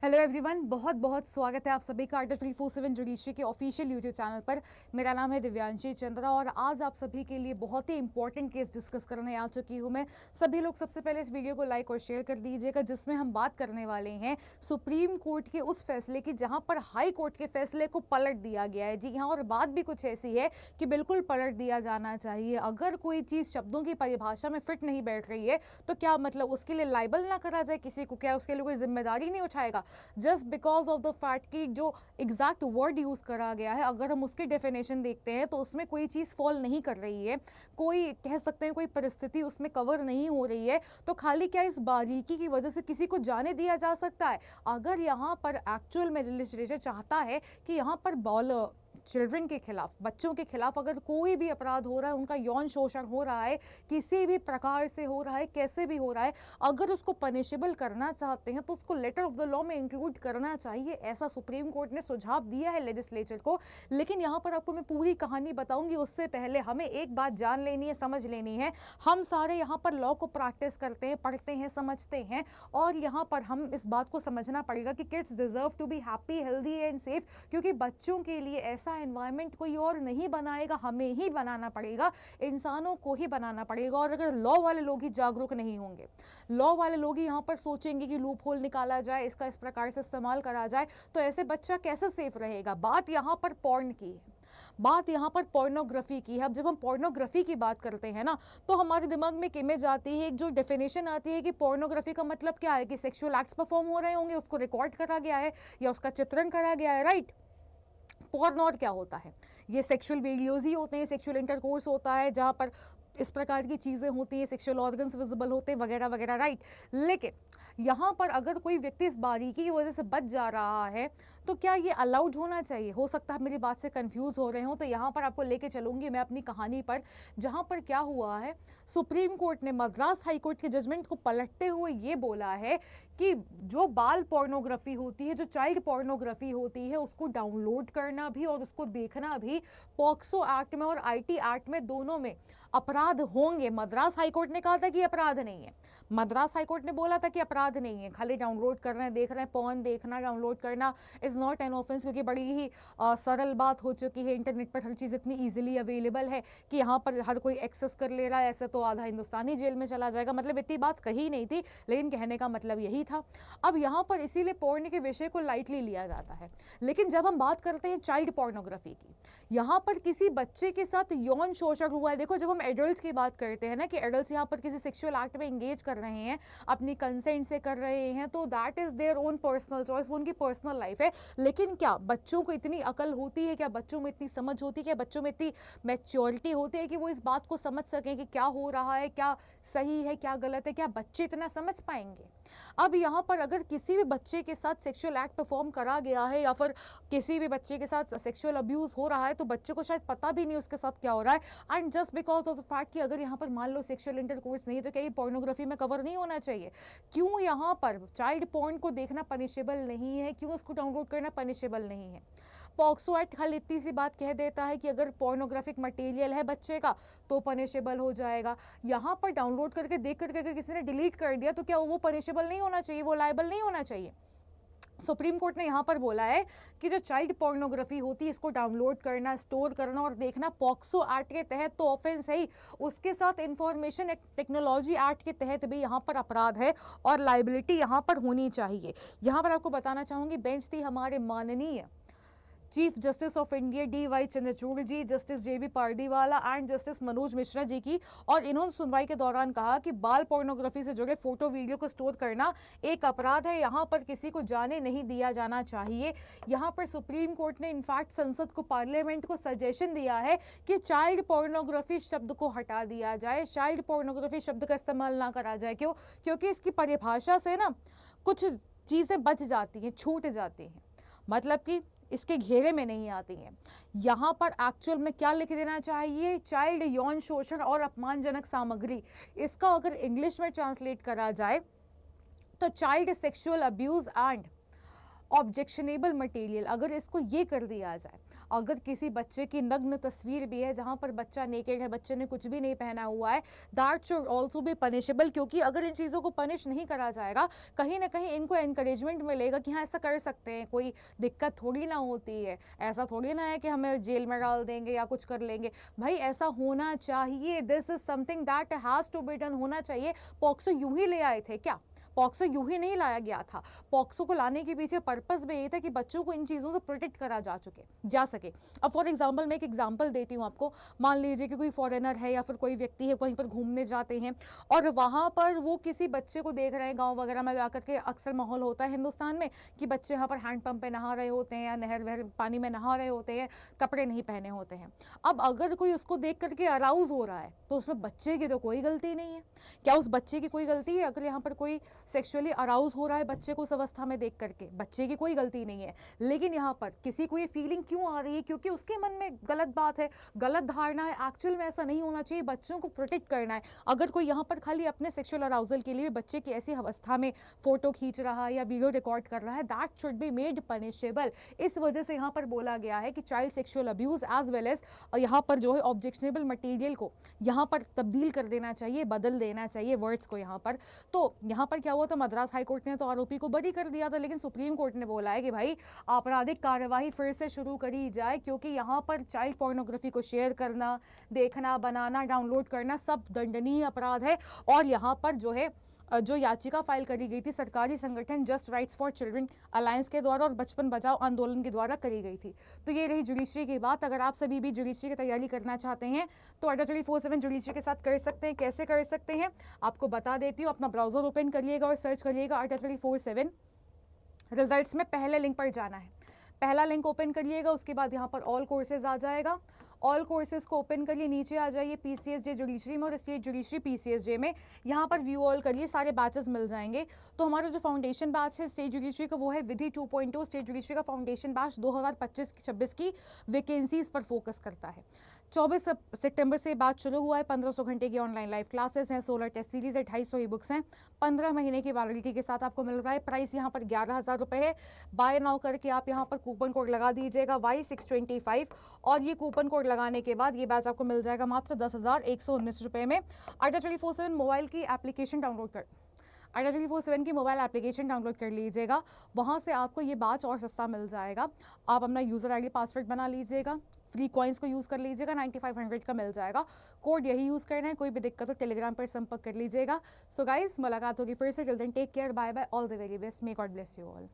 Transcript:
Hello everyone, बहुत बहुत स्वागत है आप सभी का आर्टर 347 जुडिशरी के ऑफिशियल यूट्यूब चैनल पर। मेरा नाम है दिव्यांशी चंद्रा और आज आप सभी के लिए बहुत ही इंपॉर्टेंट केस डिस्कस करने आ चुकी हूं मैं। सभी लोग सबसे पहले इस वीडियो को लाइक और शेयर कर दीजिएगा, जिसमें हम बात करने वाले हैं सुप्रीम कोर्ट के उस फैसले की जहां पर हाई कोर्ट के फैसले को पलट दिया गया है। जी हाँ, और बात भी कुछ ऐसी है कि बिल्कुल पलट दिया जाना चाहिए। अगर कोई चीज़ शब्दों की परिभाषा में फिट नहीं बैठ रही है तो क्या मतलब उसके लिए लाइबल ना करा जाए किसी को? क्या उसके लिए कोई जिम्मेदारी नहीं उठाएगा just because of the fact कि जो एग्जैक्ट वर्ड यूज करा गया है, अगर हम उसकी डेफिनेशन देखते हैं तो उसमें कोई चीज़ फॉल नहीं कर रही है, कोई कह सकते हैं कोई परिस्थिति उसमें कवर नहीं हो रही है, तो खाली क्या इस बारीकी की वजह से किसी को जाने दिया जा सकता है? अगर यहाँ पर एक्चुअल में लेजिस्लेचर चाहता है कि यहाँ पर चिल्ड्रन के खिलाफ, बच्चों के खिलाफ अगर कोई भी अपराध हो रहा है, उनका यौन शोषण हो रहा है, किसी भी प्रकार से हो रहा है, कैसे भी हो रहा है, अगर उसको पनिशेबल करना चाहते हैं तो उसको लेटर ऑफ द लॉ में इंक्लूड करना चाहिए। ऐसा सुप्रीम कोर्ट ने सुझाव दिया है लेजिस्लेचर को। लेकिन यहाँ पर आपको मैं पूरी कहानी बताऊंगी, उससे पहले हमें एक बात जान लेनी है, समझ लेनी है। हम सारे यहाँ पर लॉ को प्रैक्टिस करते हैं, पढ़ते हैं, समझते हैं, और यहाँ पर हम इस बात को समझना पड़ेगा कि kids deserve to be happy, healthy and safe, क्योंकि बच्चों के लिए ऐसा एनवायरनमेंट कोई और नहीं बनाएगा, हमें ही बनाना पड़ेगा, इंसानों को ही बनाना पड़ेगा। और अगर लॉ वाले लोग ही जागरूक नहीं होंगे, लॉ वाले लोग ही यहाँ पर सोचेंगे कि लूप होल निकाला जाए, इसका इस प्रकार से इस्तेमाल करा जाए, तो ऐसे बच्चा कैसे सेफ रहेगा? बात यहाँ पर पॉर्न की है, बात यहाँ पर पोर्नोग्राफी की है। अब जब हम पोर्नोग्राफी की बात करते हैं ना, तो हमारे दिमाग में एक इमेज आती है, एक जो डेफिनेशन आती है कि पोर्नोग्राफी का मतलब क्या है कि सेक्सुअल एक्ट्स परफॉर्म हो रहे होंगे, उसको रिकॉर्ड करा गया है या उसका चित्रण करा गया है, राइट? पोर्न और क्या होता है? ये सेक्सुअल वीडियोज ही होते हैं, सेक्सुअल इंटरकोर्स होता है जहाँ पर इस प्रकार की चीज़ें होती हैं, सेक्सुअल ऑर्गन्स विजिबल होते हैं, वगैरह वगैरह, राइट? लेकिन यहाँ पर अगर कोई व्यक्ति इस बारीकी की वजह से बच जा रहा है तो क्या ये अलाउड होना चाहिए? हो सकता है मेरी बात से कंफ्यूज हो रहे हो, तो यहाँ पर आपको लेके चलूंगी मैं अपनी कहानी पर, जहाँ पर क्या हुआ है, सुप्रीम कोर्ट ने मद्रास हाई कोर्ट के जजमेंट को पलटते हुए ये बोला है कि जो बाल पोर्नोग्राफी होती है, जो चाइल्ड पोर्नोग्राफी होती है, उसको डाउनलोड करना भी और उसको देखना भी पॉक्सो एक्ट में और आईटी एक्ट में, दोनों में अपराध होंगे। मद्रास हाईकोर्ट ने कहा था कि अपराध नहीं है, मद्रास हाईकोर्ट ने बोला था कि अपराध नहीं है, खाली डाउनलोड कर रहे हैं, देख रहे हैं, पॉर्न देखना, डाउनलोड करना इज नॉट एन ऑफेंस, क्योंकि बड़ी ही सरल बात हो चुकी है, इंटरनेट पर हर चीज़ इतनी ईजिली अवेलेबल है कि यहाँ पर हर कोई एक्सेस कर ले रहा है, ऐसे तो आधा हिंदुस्तानी जेल में चला जाएगा। मतलब इतनी बात कही नहीं थी, लेकिन कहने का मतलब यही था। अब यहाँ पर इसीलिए पॉर्न के विषय को लाइटली लिया जाता है। लेकिन जब हम बात करते हैं चाइल्ड पोर्नोग्राफी की, यहाँ पर किसी बच्चे के साथ यौन शोषण हुआ है। देखो, जब हम एडल्ट्स की बात करते हैं ना कि एडल्ट्स यहाँ पर किसी सेक्सुअल एक्ट में एंगेज कर रहे हैं, अपनी कंसेंट से कर रहे हैं, तो that is their own personal choice, वो उनकी पर्सनल लाइफ है। लेकिन क्या बच्चों को इतनी अकल होती है, क्या बच्चों में इतनी समझ होती है, क्या बच्चों में इतनी मैच्योरिटी होती है कि वो इस बात को समझ सकें कि क्या हो रहा है, क्या सही है, क्या गलत है? क्या बच्चे इतना समझ पाएंगे? अब यहाँ पर अगर किसी भी बच्चे के साथ सेक्सुअल एक्ट परफॉर्म करा गया है या फिर किसी भी बच्चे के साथ सेक्सुअल अब्यूज हो रहा है, तो बच्चे को शायद पता भी नहीं उसके साथ क्या हो रहा है। And just because of the fact कि अगर यहाँ पर मान लो सेक्सुअल इंटरकोर्स नहीं है, तो क्या ये पोर्नोग्राफी में कवर नहीं होना चाहिए? क्यों यहाँ पर चाइल्ड पोर्न को देखना पनिशेबल नहीं है? क्यों उसको डाउनलोड करना पनिशेबल नहीं है? पॉक्सो एक्ट खाली इतनी सी बात कह देता है कि अगर पोर्नोग्राफिक मटेरियल है बच्चे का तो पनिशेबल हो जाएगा। यहाँ पर डाउनलोड करके देख करके अगर किसी ने डिलीट कर दिया तो क्या वो पनिशेबल नहीं होना चाहिए? वो लायबल नहीं होना चाहिए? सुप्रीम कोर्ट ने यहाँ पर बोला है कि जो चाइल्ड पोर्नोग्राफी होती है, इसको डाउनलोड करना, स्टोर करना और देखना पॉक्सो एक्ट के तहत तो ऑफेंस है ही, उसके साथ इंफॉर्मेशन टेक्नोलॉजी एक्ट के तहत भी यहाँ पर अपराध है और लाइबिलिटी यहाँ पर होनी चाहिए। यहाँ पर आपको बताना चाहूँगी, बेंच थी हमारे माननीय chief justice of India D Y. Chandrachud ji, justice J B. Pardiwala and justice Manoj Mishra ji की, और इन्होंने सुनवाई के दौरान कहा कि बाल पोर्नोग्राफी से जुड़े फोटो वीडियो को स्टोर करना एक अपराध है, यहाँ पर किसी को जाने नहीं दिया जाना चाहिए। यहाँ पर सुप्रीम कोर्ट ने इनफैक्ट संसद को, पार्लियामेंट को सजेशन दिया है कि चाइल्ड पोर्नोग्राफी शब्द को हटा दिया जाए, चाइल्ड पोर्नोग्राफी शब्द का इस्तेमाल ना करा जाए। क्यों? क्योंकि इसकी परिभाषा से ना कुछ चीज़ें बच जाती हैं, छूट जाती हैं, मतलब कि इसके घेरे में नहीं आती हैं। यहाँ पर एक्चुअल में क्या लिख देना चाहिए? चाइल्ड यौन शोषण और अपमानजनक सामग्री। इसका अगर इंग्लिश में ट्रांसलेट करा जाए तो child sexual abuse and objectionable material, अगर इसको ये कर दिया जाए, अगर किसी बच्चे की नग्न तस्वीर भी है जहाँ पर बच्चा नेकेड है, बच्चे ने कुछ भी नहीं पहना हुआ है, that should also be punishable, क्योंकि अगर इन चीज़ों को पनिश नहीं करा जाएगा, कहीं ना कहीं इनको एनकरेजमेंट मिलेगा कि हाँ ऐसा कर सकते हैं, कोई दिक्कत थोड़ी ना होती है, ऐसा थोड़ी ना है कि हमें जेल में डाल देंगे या कुछ कर लेंगे। भाई ऐसा होना चाहिए, this is something that has to be done, होना चाहिए। पॉक्सो यूं ही ले आए थे क्या? पॉक्सो यूं ही नहीं लाया गया था। पॉक्सो को लाने के पीछे पर्पस भी ये था कि बच्चों को इन चीज़ों से प्रोटेक्ट करा जा सके। अब फॉर एग्जांपल मैं एक एग्जांपल देती हूँ आपको। मान लीजिए कि कोई फॉरेनर है या फिर कोई व्यक्ति है, कहीं पर घूमने जाते हैं और वहाँ पर वो किसी बच्चे को देख रहे हैं, गाँव वगैरह में जाकर के अक्सर माहौल होता है हिंदुस्तान में कि बच्चे यहाँ पर हैंडपम्प पे नहा रहे होते हैं या नहर वहर पानी में नहा रहे होते हैं, कपड़े नहीं पहने होते हैं। अब अगर कोई उसको देख करके अराउज हो रहा है तो उसमें बच्चे की तो कोई गलती नहीं है। क्या उस बच्चे की कोई गलती है अगर यहाँ पर कोई सेक्सुअली अराउज हो रहा है बच्चे को उस अवस्था में देख करके? बच्चे की कोई गलती नहीं है। लेकिन यहाँ पर किसी को ये फीलिंग क्यों आ रही है? क्योंकि उसके मन में गलत बात है, गलत धारणा है। एक्चुअल में ऐसा नहीं होना चाहिए, बच्चों को प्रोटेक्ट करना है। अगर कोई यहाँ पर खाली अपने सेक्सुअल अराउजल के लिए बच्चे की ऐसी अवस्था में फोटो खींच रहा है या वीडियो रिकॉर्ड कर रहा है, that should be made punishable. इस वजह से यहाँ पर बोला गया है कि child sexual abuse as well as यहाँ पर जो है ऑब्जेक्शनेबल मटेरियल को यहाँ पर तब्दील कर देना चाहिए, बदल देना चाहिए वर्ड्स को यहाँ पर। तो यहाँ पर क्या हुआ था, मद्रास हाई कोर्ट ने तो आरोपी को बरी कर दिया था, लेकिन सुप्रीम कोर्ट ने बोला है कि भाई आपराधिक कार्यवाही फिर से शुरू करी जाए, क्योंकि यहाँ पर चाइल्ड पोर्नोग्राफी को शेयर करना, देखना, बनाना, डाउनलोड करना सब दंडनीय अपराध है। और यहाँ पर जो याचिका फाइल करी गई थी सरकारी संगठन just rights for children alliance के द्वारा और बचपन बचाओ आंदोलन के द्वारा करी गई थी। तो ये रही जुडिशरी की बात। अगर आप सभी भी जुडिशरी की तैयारी करना चाहते हैं तो अड्डा 24/7 जुडिशरी के साथ कर सकते हैं। कैसे कर सकते हैं आपको बता देती हूँ। अपना ब्राउजर ओपन करिएगा और सर्च करिएगा अड्डा 24/7। रिजल्ट्स में पहले लिंक पर जाना है, पहला लिंक ओपन करिएगा, उसके बाद यहाँ पर ऑल कोर्सेज आ जाएगा। ऑल कोर्सेज को ओपन करिए, नीचे आ जाइए PCSJ जुडिशरी में और स्टेट जुडिशरी PCSJ में, यहाँ पर व्यू ऑल करिए, सारे बैचेस मिल जाएंगे। तो हमारा जो फाउंडेशन बैच है स्टेट जुडिशरी का वो है विधि 2.0। स्टेट जुडिशरी का फाउंडेशन बैच 2025-26 की वैकेंसीज पर फोकस करता है। 24 सितंबर से बैच शुरू हुआ है। 1500 घंटे की ऑनलाइन लाइव क्लासेस हैं, 16 टेस्ट सीरीज है, 250 ई बुक्स हैं, 15 महीने की वैलिडिटी के साथ आपको मिल रहा है। प्राइस यहाँ पर 11,000 रुपये है। बाय नाउ करके आप यहाँ पर कूपन कोड लगा दीजिएगा Y625 और ये कूपन कोड लगाने के बाद ये बैच आपको मिल जाएगा मात्र 10,119 रुपये में। अड्डा 24/7 मोबाइल की एप्लीकेशन डाउनलोड कर अड्डा 24/7 की मोबाइल एप्लीकेशन डाउनलोड कर लीजिएगा, वहाँ से आपको ये बैच और सस्ता मिल जाएगा। आप अपना यूज़र ID पासवर्ड बना लीजिएगा, फ्री कॉइन्स को यूज़ कर लीजिएगा, 9500 का मिल जाएगा। कोड यही यूज़ करना है, कोई भी दिक्कत हो टेलीग्राम पर संपर्क कर लीजिएगा। सो गाइस मुलाकात होगी फिर से। Till then take care, bye bye, all the very best, may God bless you all.